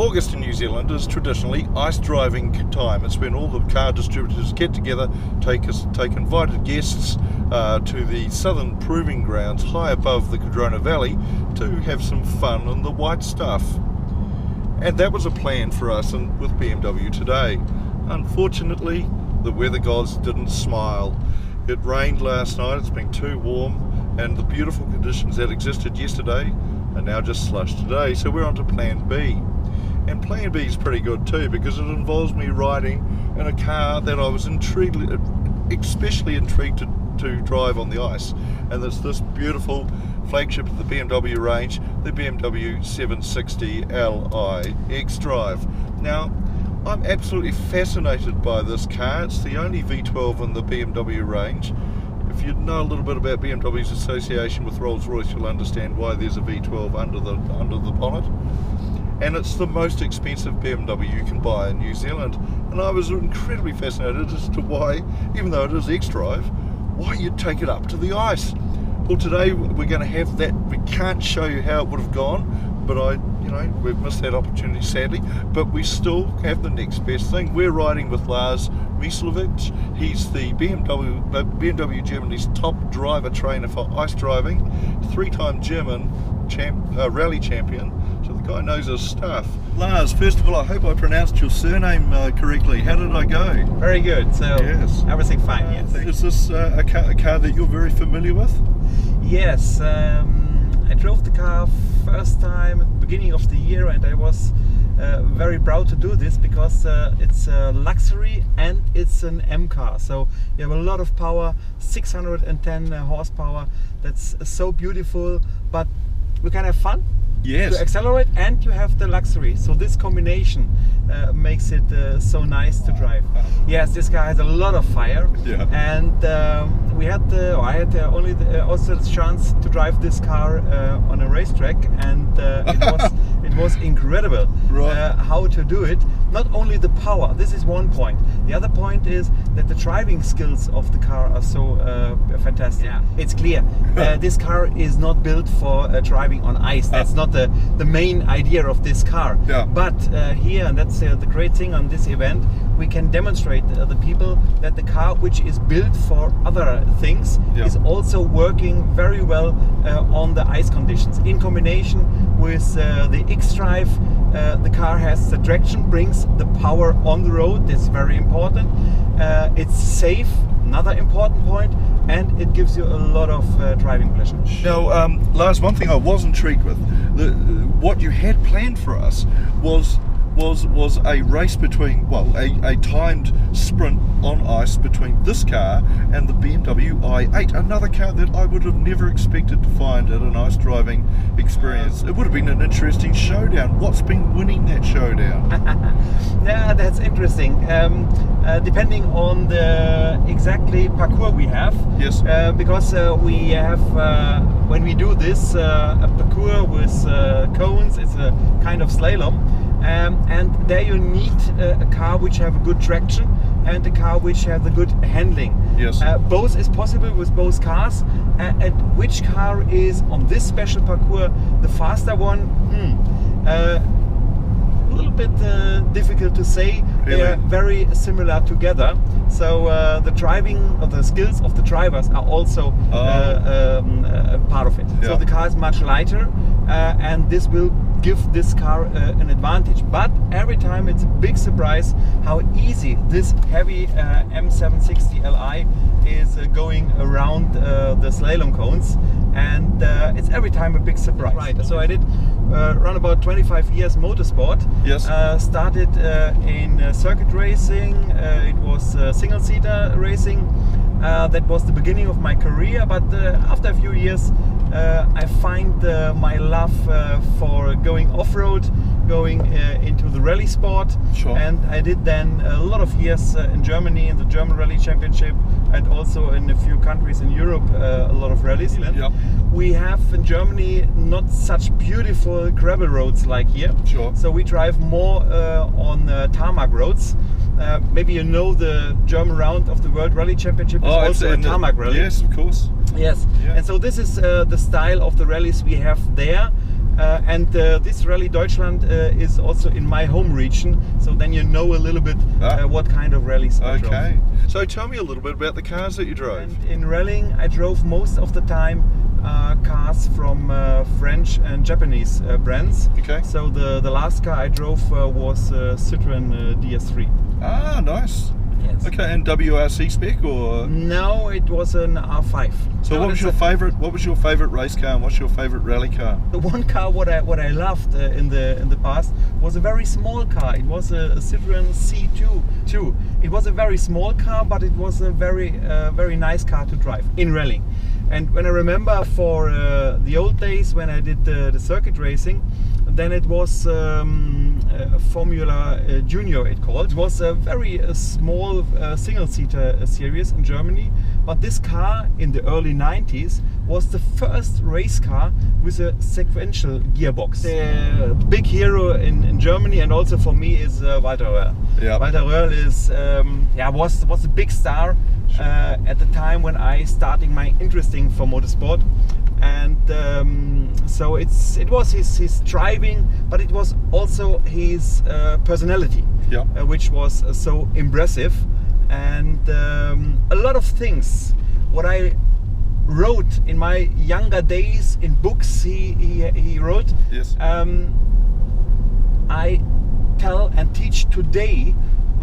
August in New Zealand is traditionally ice driving time. It's when all the car distributors get together, take invited guests to the southern proving grounds high above the Cardrona Valley to have some fun in the white stuff. And that was a plan for us with BMW today. Unfortunately, the weather gods didn't smile. It rained last night, it's been too warm, and the beautiful conditions that existed yesterday are now just slush today, so we're on to plan B. And plan B is pretty good too, because it involves me riding in a car that I was especially intrigued to drive on the ice, and it's this beautiful flagship of the BMW range, the BMW 760Li xDrive. Now, I'm absolutely fascinated by this car. It's the only V12 in the BMW range. If you know a little bit about BMW's association with Rolls-Royce, you'll understand why there's a V12 under the bonnet. And it's the most expensive BMW you can buy in New Zealand. And I was incredibly fascinated as to why, even though it is xDrive, why you'd take it up to the ice. Well, today we're going to have that. We can't show you how it would have gone, but we've missed that opportunity sadly, but we still have the next best thing. We're riding with Lars Mysliwietz. He's the BMW Germany's top driver trainer for ice driving, 3-time German rally champion, so the guy knows his stuff. Lars, first of all, I hope I pronounced your surname correctly. How did I go? Very good, so yes. Everything fine, yes. Is this a car that you're very familiar with? Yes, I drove the car first time at the beginning of the year, and I was very proud to do this because it's a luxury and it's an M car. So you have a lot of power, 610 horsepower. That's so beautiful, but we can have fun. Yes. To accelerate, and you have the luxury. So this combination makes it so nice to drive. Yes, this car has a lot of fire. Yeah. And I had also the chance to drive this car on a racetrack, and it was incredible. Right. How to do it. Not only the power. This is one point. The other point is that the driving skills of the car are so fantastic. Yeah. It's clear. This car is not built for driving on ice. That's not the main idea of this car. Yeah. But here, and that's the great thing on this event, we can demonstrate the people that the car, which is built for other things, is also working very well on the ice conditions. In combination with the xDrive, the car has the traction, brings the power on the road. That's very important. It's safe, another important point, and it gives you a lot of driving pleasure. Now, Lars, one thing I was intrigued with, what you had planned for us was a race between, a timed sprint on ice between this car and the BMW i8, another car that I would have never expected to find at an ice driving experience. It would have been an interesting showdown. What's been winning that showdown? Yeah, that's interesting. Depending on the exactly parcours we have. Yes. Because we have, when we do this, a parcours with cones, it's a kind of slalom. And there you need a car which have a good traction and a car which has a good handling. Yes. Both is possible with both cars. And which car is on this special parcours the faster one? A little bit difficult to say. Really? They are very similar together. So the driving of the skills of the drivers are also part of it. Yeah. So the car is much lighter, and this will give this car an advantage. But every time it's a big surprise how easy this heavy M760Li is going around the slalom cones, and it's every time a big surprise. Right. So I did run about 25 years motorsport. Yes. Started in circuit racing. It was single-seater racing. That was the beginning of my career, but after a few years I find my love for going off-road, going into the rally sport. Sure. And I did then a lot of years in Germany in the German Rally Championship, and also in a few countries in Europe, a lot of rallies. Yep. We have in Germany not such beautiful gravel roads like here. Sure. So we drive more on tarmac roads. Maybe you know the German round of the World Rally Championship is also a tarmac rally. Yes, of course. Yes, Yeah. and so this is the style of the rallies we have there. And this Rally Deutschland is also in my home region, so then you know a little bit what kind of rallies I drove. Okay. So tell me a little bit about the cars that you drove. And in rallying, I drove most of the time cars from French and Japanese brands. Okay. So the last car I drove was Citroën DS3. Ah, nice. Yes. Okay, and WRC spec or? No, it was an R5. So what was your favorite? What was your favorite race car, and what's your favorite rally car? The one car what I loved in the past was a very small car. It was a Citroën C2. It was a very small car, but it was a very nice car to drive in rallying. And when I remember for the old days when I did the circuit racing, then it was Formula Junior, it called. It was a very small single-seater series in Germany, but this car in the early 90s was the first race car with a sequential gearbox. The big hero in Germany and also for me is Walter Röhrl. Yeah. Walter Röhrl is was a big star at the time when I started my interest for motorsport. And so it was his driving, but it was also his personality, which was so impressive. And a lot of things what I wrote in my younger days in books he wrote, yes. I tell and teach today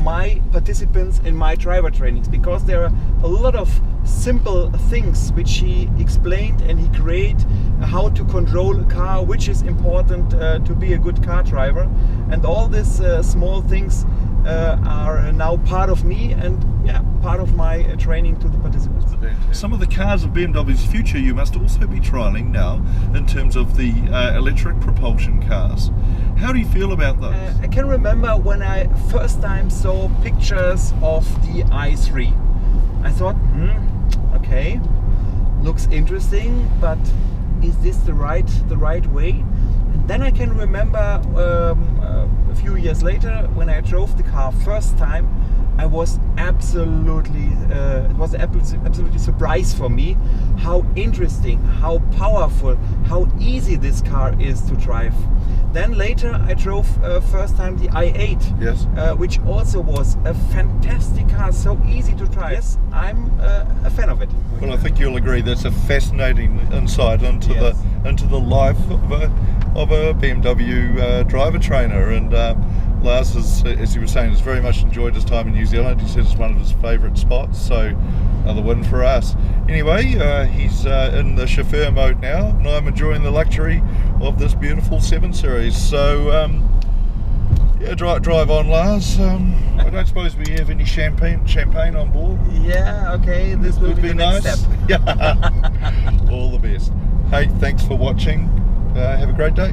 my participants in my driver trainings, because there are a lot of simple things which he explained, and he created how to control a car, which is important to be a good car driver, and all these small things are now part of me and part of my training to the participants. Some of the cars of BMW's future you must also be trialling now in terms of the electric propulsion cars. How do you feel about those? I can remember when I first time saw pictures of the i3. I thought, okay, looks interesting, but is this the right way? And then I can remember a few years later when I drove the car first time, I was absolutely surprised for me how interesting, how powerful, how easy this car is to drive. Then later I drove first time the i8, yes. Which also was a fantastic car, so easy to drive. Yes, I'm a fan of it. Well, I think you'll agree that's a fascinating insight into the life of a BMW driver trainer. And Lars, as you were saying, has very much enjoyed his time in New Zealand. He said it's one of his favourite spots, so another win for us. Anyway, he's in the chauffeur mode now, and I'm enjoying the luxury of this beautiful 7 Series. So, drive on, Lars. I don't suppose we have any champagne on board. Yeah, okay, this will be the nice. Next step. All the best. Hey, thanks for watching. Have a great day.